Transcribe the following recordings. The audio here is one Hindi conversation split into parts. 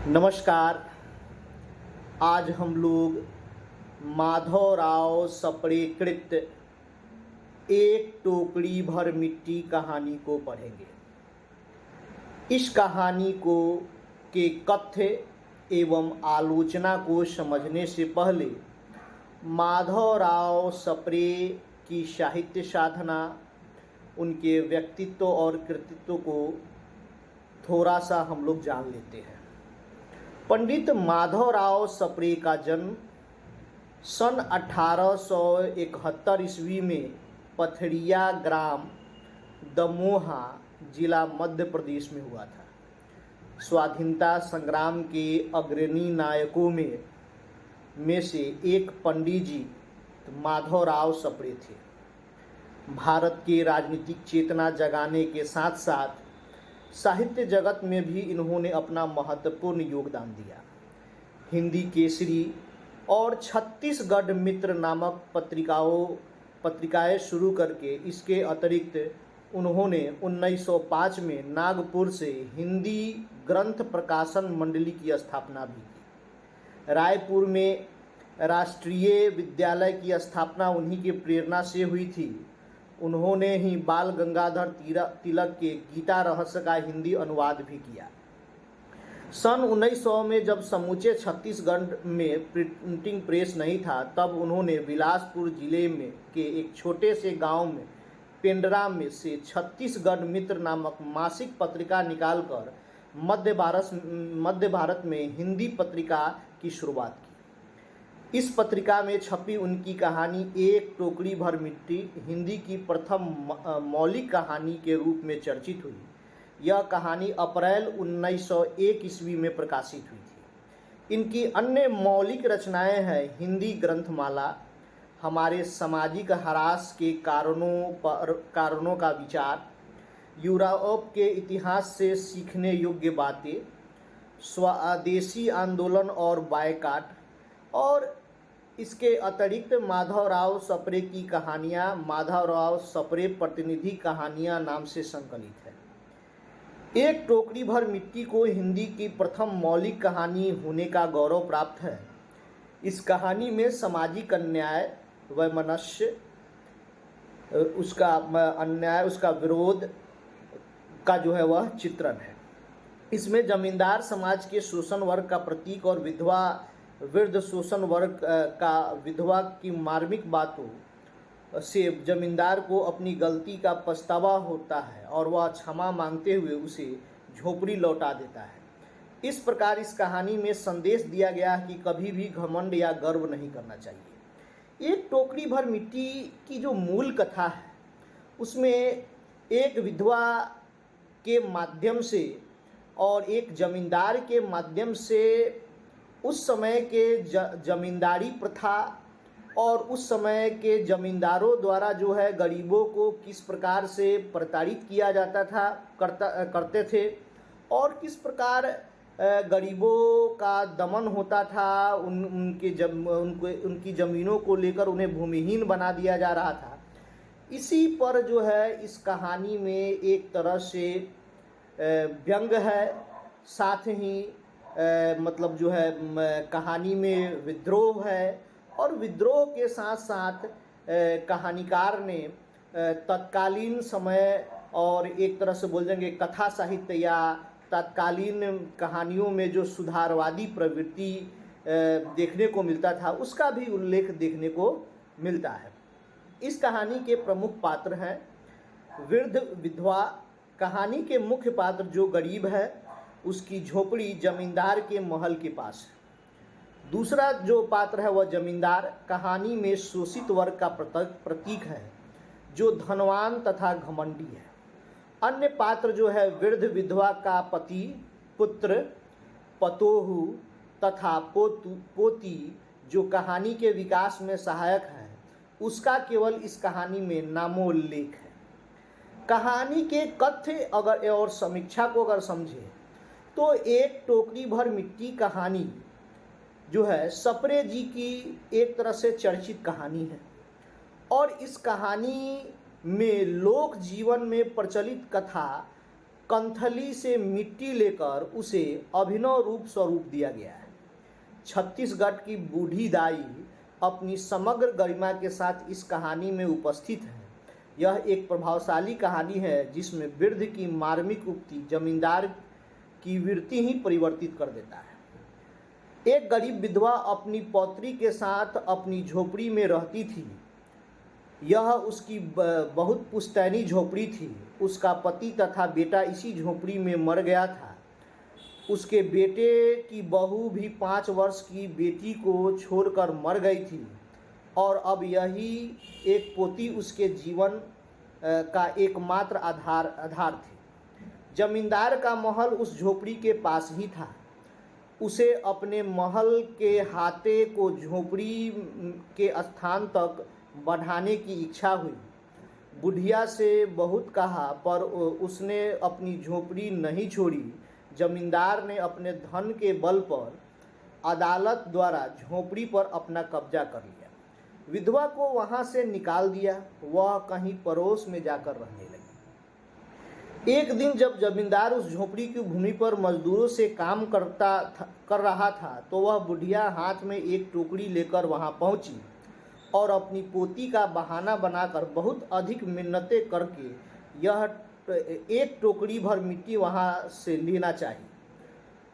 नमस्कार। आज हम लोग माधवराव सप्रे कृत एक टोकरी भर मिट्टी कहानी को पढ़ेंगे। इस कहानी को के कथ्य एवं आलोचना को समझने से पहले माधवराव सप्रे की साहित्य साधना, उनके व्यक्तित्व और कृतित्व को थोड़ा सा हम लोग जान लेते हैं। पंडित माधवराव सप्रे का जन्म सन 1871 ईस्वी में पथरिया ग्राम दमोहा जिला मध्य प्रदेश में हुआ था। स्वाधीनता संग्राम के अग्रणी नायकों में से एक पंडित जी माधवराव सप्रे थे। भारत के राजनीतिक चेतना जगाने के साथ साथ साहित्य जगत में भी इन्होंने अपना महत्वपूर्ण योगदान दिया। हिंदी केसरी और छत्तीसगढ़ मित्र नामक पत्रिकाएं शुरू करके इसके अतिरिक्त उन्होंने 1905 में नागपुर से हिंदी ग्रंथ प्रकाशन मंडली की स्थापना भी की। रायपुर में राष्ट्रीय विद्यालय की स्थापना उन्हीं की प्रेरणा से हुई थी। उन्होंने ही बाल गंगाधर तिलक के गीता रहस्य का हिंदी अनुवाद भी किया। सन 1900 में जब समूचे छत्तीसगढ़ में प्रिंटिंग प्रेस नहीं था, तब उन्होंने बिलासपुर जिले में के एक छोटे से गांव में पेंड्रा में से छत्तीसगढ़ मित्र नामक मासिक पत्रिका निकालकर मध्य भारत में हिंदी पत्रिका की शुरुआत की। इस पत्रिका में छपी उनकी कहानी एक टोकरी भर मिट्टी हिंदी की प्रथम मौलिक कहानी के रूप में चर्चित हुई। यह कहानी अप्रैल 1901 ईस्वी में प्रकाशित हुई थी। इनकी अन्य मौलिक रचनाएं हैं हिंदी ग्रंथमाला, हमारे सामाजिक ह्रास के कारणों का विचार, यूरोप के इतिहास से सीखने योग्य बातें, स्वदेशी आंदोलन और बायकाट, और इसके अतिरिक्त माधवराव सप्रे की कहानियाँ माधवराव सप्रे प्रतिनिधि कहानियाँ नाम से संकलित है। एक टोकरी भर मिट्टी को हिंदी की प्रथम मौलिक कहानी होने का गौरव प्राप्त है। इस कहानी में सामाजिक अन्याय, वैमनस्य, उसका विरोध का जो है वह चित्रण है। इसमें जमींदार समाज के शोषण वर्ग का प्रतीक और वृद्ध शोषण वर्ग का विधवा की मार्मिक बातों से जमींदार को अपनी गलती का पछतावा होता है और वह क्षमा मांगते हुए उसे झोपड़ी लौटा देता है। इस प्रकार इस कहानी में संदेश दिया गया है कि कभी भी घमंड या गर्व नहीं करना चाहिए। एक टोकरी भर मिट्टी की जो मूल कथा है, उसमें एक विधवा के माध्यम से और एक जमींदार के माध्यम से उस समय के जमींदारी प्रथा और उस समय के जमींदारों द्वारा जो है गरीबों को किस प्रकार से प्रताड़ित किया जाता था करते थे और किस प्रकार गरीबों का दमन होता था, उनकी ज़मीनों को लेकर उन्हें भूमिहीन बना दिया जा रहा था। इसी पर जो है इस कहानी में एक तरह से व्यंग है, साथ ही मतलब जो है कहानी में विद्रोह है, और विद्रोह के साथ साथ कहानीकार ने तत्कालीन समय और एक तरह से बोल देंगे कथा साहित्य या तत्कालीन कहानियों में जो सुधारवादी प्रवृत्ति देखने को मिलता था, उसका भी उल्लेख देखने को मिलता है। इस कहानी के प्रमुख पात्र हैं वृद्ध विधवा। कहानी के मुख्य पात्र जो गरीब है, उसकी झोपड़ी जमींदार के महल के पास है। दूसरा जो पात्र है वह जमींदार कहानी में शोषित वर्ग का प्रतीक है, जो धनवान तथा घमंडी है। अन्य पात्र जो है वृद्ध विधवा का पति, पुत्र, पतोहू तथा पोती, जो कहानी के विकास में सहायक है, उसका केवल इस कहानी में नामोल्लेख है। कहानी के कथ्य और समीक्षा को अगर समझे तो एक टोकरी भर मिट्टी कहानी जो है सप्रे जी की एक तरह से चर्चित कहानी है, और इस कहानी में लोक जीवन में प्रचलित कथा कंथली से मिट्टी लेकर उसे अभिनव रूप स्वरूप दिया गया है। छत्तीसगढ़ की बूढ़ी दाई अपनी समग्र गरिमा के साथ इस कहानी में उपस्थित है। यह एक प्रभावशाली कहानी है जिसमें वृद्ध की मार्मिक उक्ति जमींदार की वृत्ति ही परिवर्तित कर देता है। एक गरीब विधवा अपनी पौत्री के साथ अपनी झोपड़ी में रहती थी। यह उसकी बहुत पुश्तैनी झोपड़ी थी। उसका पति तथा बेटा इसी झोपड़ी में मर गया था। उसके बेटे की बहू भी 5 वर्ष की बेटी को छोड़कर मर गई थी और अब यही एक पोती उसके जीवन का एकमात्र आधार थी। जमींदार का महल उस झोपड़ी के पास ही था। उसे अपने महल के हाथे को झोपड़ी के स्थान तक बढ़ाने की इच्छा हुई। बुढ़िया से बहुत कहा पर उसने अपनी झोपड़ी नहीं छोड़ी। जमींदार ने अपने धन के बल पर अदालत द्वारा झोपड़ी पर अपना कब्जा कर लिया। विधवा को वहां से निकाल दिया। वह कहीं पड़ोस में जाकर रहने लगी। एक दिन जब जमींदार उस झोपड़ी की भूमि पर मजदूरों से काम कर रहा था तो वह बुढ़िया हाथ में एक टोकरी लेकर वहां पहुंची और अपनी पोती का बहाना बनाकर बहुत अधिक मिन्नतें करके यह एक टोकरी भर मिट्टी वहां से लेना चाहिए,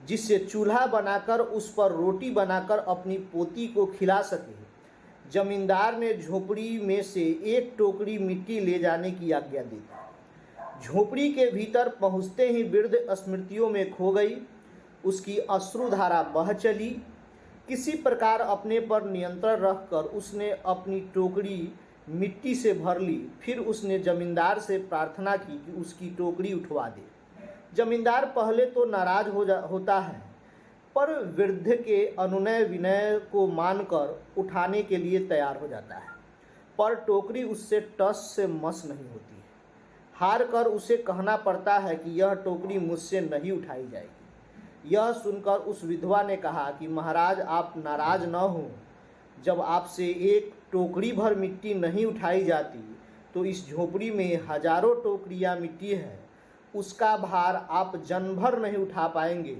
जिससे चूल्हा बनाकर उस पर रोटी बनाकर अपनी पोती को खिला सके। जमींदार ने झोपड़ी में से एक टोकरी मिट्टी ले जाने की आज्ञा दी। झोपड़ी के भीतर पहुंचते ही वृद्ध स्मृतियों में खो गई। उसकी अश्रुधारा बह चली। किसी प्रकार अपने पर नियंत्रण रखकर उसने अपनी टोकरी मिट्टी से भर ली। फिर उसने जमींदार से प्रार्थना की कि उसकी टोकरी उठवा दे। जमींदार पहले तो नाराज होता है पर वृद्ध के अनुनय विनय को मानकर उठाने के लिए तैयार हो जाता है, पर टोकरी उससे टस से मस नहीं होती है। हार कर उसे कहना पड़ता है कि यह टोकरी मुझसे नहीं उठाई जाएगी। यह सुनकर उस विधवा ने कहा कि महाराज आप नाराज न हो। जब आपसे एक टोकरी भर मिट्टी नहीं उठाई जाती तो इस झोपड़ी में हजारों टोकरियां मिट्टी है, उसका भार आप जन्म भर नहीं उठा पाएंगे।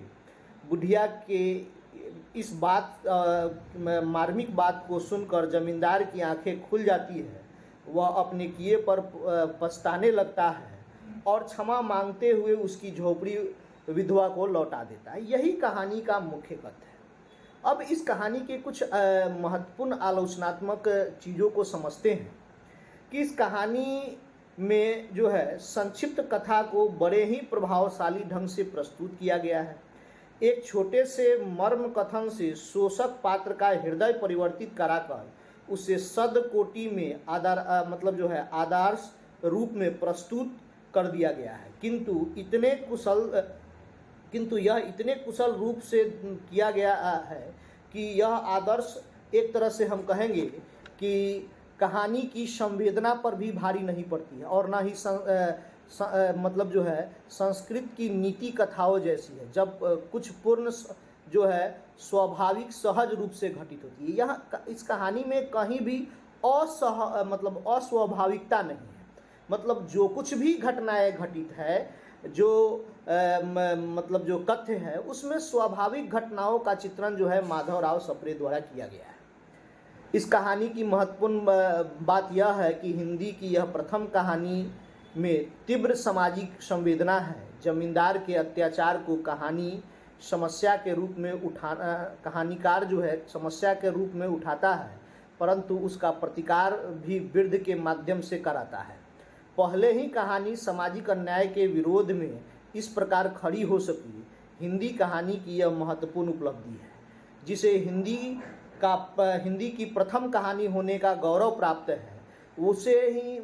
बुढ़िया के इस मार्मिक बात को सुनकर जमींदार की आंखें खुल जाती है। वह अपने किए पर पछताने लगता है और क्षमा मांगते हुए उसकी झोपड़ी विधवा को लौटा देता है। यही कहानी का मुख्य कथ्य है। अब इस कहानी के कुछ महत्वपूर्ण आलोचनात्मक चीज़ों को समझते हैं कि इस कहानी में जो है संक्षिप्त कथा को बड़े ही प्रभावशाली ढंग से प्रस्तुत किया गया है। एक छोटे से मर्म कथन से शोषक पात्र का हृदय परिवर्तित कराकर उसे सद कोटि में आदर्श रूप में प्रस्तुत कर दिया गया है। किंतु यह इतने कुशल रूप से किया गया है कि यह आदर्श एक तरह से हम कहेंगे कि कहानी की संवेदना पर भी भारी नहीं पड़ती है और ना ही संस्कृत की नीति कथाओं जैसी है, जब कुछ पूर्ण जो है स्वाभाविक सहज रूप से घटित होती है। यह इस कहानी में कहीं भी अस्वाभाविकता नहीं है। मतलब जो कुछ भी घटनाएं घटित है, जो जो कथ्य है, उसमें स्वाभाविक घटनाओं का चित्रण जो है माधवराव सप्रे द्वारा किया गया है। इस कहानी की महत्वपूर्ण बात यह है कि हिंदी की यह प्रथम कहानी में तीव्र सामाजिक संवेदना है। जमींदार के अत्याचार को कहानीकार जो है समस्या के रूप में उठाता है, परंतु उसका प्रतिकार भी वृद्ध के माध्यम से कराता है। पहले ही कहानी सामाजिक अन्याय के विरोध में इस प्रकार खड़ी हो सकी। हिंदी कहानी की यह महत्वपूर्ण उपलब्धि है, जिसे हिंदी की प्रथम कहानी होने का गौरव प्राप्त है। उसे ही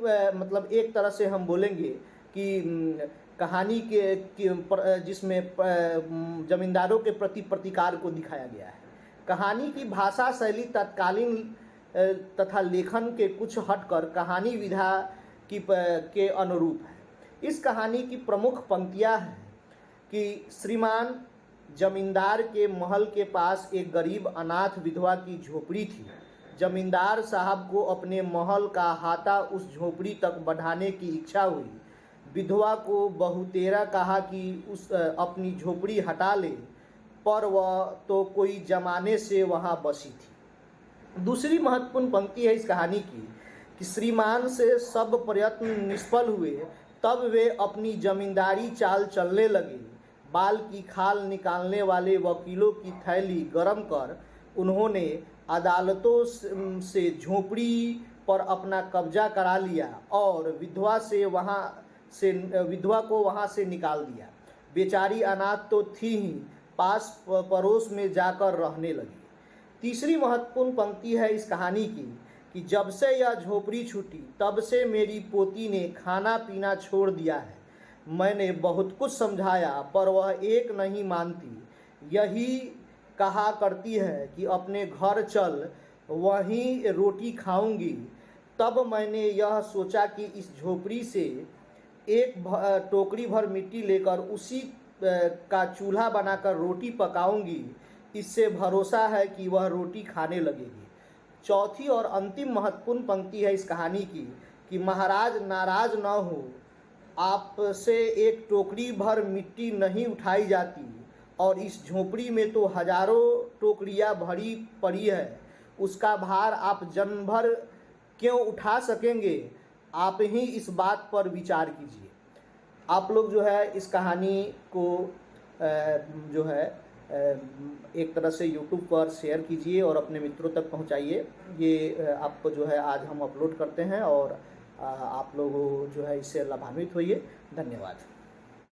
एक तरह से हम बोलेंगे कि कहानी जिसमें जमींदारों के प्रति प्रतिकार को दिखाया गया है। कहानी की भाषा शैली तत्कालीन तथा लेखन के कुछ हटकर कहानी विधा के अनुरूप है। इस कहानी की प्रमुख पंक्तियां हैं कि श्रीमान जमींदार के महल के पास एक गरीब अनाथ विधवा की झोपड़ी थी। जमींदार साहब को अपने महल का हाथा उस झोपड़ी तक बढ़ाने की इच्छा हुई। विधवा को बहुतेरा कहा कि उस अपनी झोपड़ी हटा ले, पर वह तो कोई जमाने से वहाँ बसी थी। दूसरी महत्वपूर्ण पंक्ति है इस कहानी की कि श्रीमान से सब प्रयत्न निष्फल हुए, तब वे अपनी जमींदारी चाल चलने लगे। बाल की खाल निकालने वाले वकीलों की थैली गरम कर उन्होंने अदालतों से झोपड़ी पर अपना कब्जा करा लिया और विधवा को वहाँ से निकाल दिया। बेचारी अनाथ तो थी ही, पास पड़ोस में जाकर रहने लगी। तीसरी महत्वपूर्ण पंक्ति है इस कहानी की कि जब से यह झोपड़ी छूटी तब से मेरी पोती ने खाना पीना छोड़ दिया है। मैंने बहुत कुछ समझाया पर वह एक नहीं मानती। यही कहा करती है कि अपने घर चल, वहीं रोटी खाऊंगी। तब मैंने यह सोचा कि इस झोपड़ी से एक टोकरी भर मिट्टी लेकर उसी का चूल्हा बनाकर रोटी पकाऊंगी। इससे भरोसा है कि वह रोटी खाने लगेगी। चौथी और अंतिम महत्वपूर्ण पंक्ति है इस कहानी की कि महाराज नाराज न हो, आपसे एक टोकरी भर मिट्टी नहीं उठाई जाती और इस झोपड़ी में तो हजारों टोकरियां भरी पड़ी है। उसका भार आप जन्म भर क्यों उठा सकेंगे? आप ही इस बात पर विचार कीजिए। आप लोग जो है इस कहानी को जो है एक तरह से YouTube पर शेयर कीजिए और अपने मित्रों तक पहुंचाइए। ये आपको जो है आज हम अपलोड करते हैं और आप लोग जो है इससे लाभान्वित होइए। धन्यवाद।